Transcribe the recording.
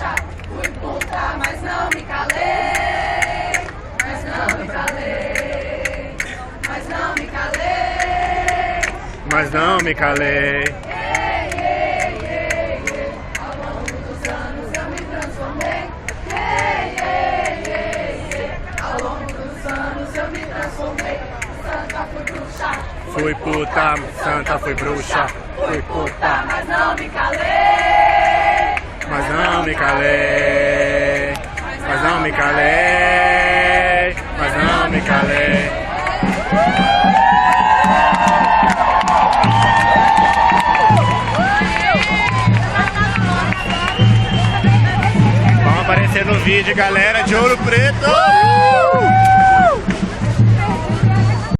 bruxa. Fui puta, mas não me calei. Mas não me calei. Mas não me calei. Mas não me calei. Ao longo dos anos eu me transformei. Ao longo dos anos eu me transformei. Santa fui bruxa. Fui puta, santa fui bruxa. Fui puta, mas não me calei. Mas não me calei. Mas não me calei. Mas não me calei. Vamos aparecer no vídeo, galera de Ouro Preto!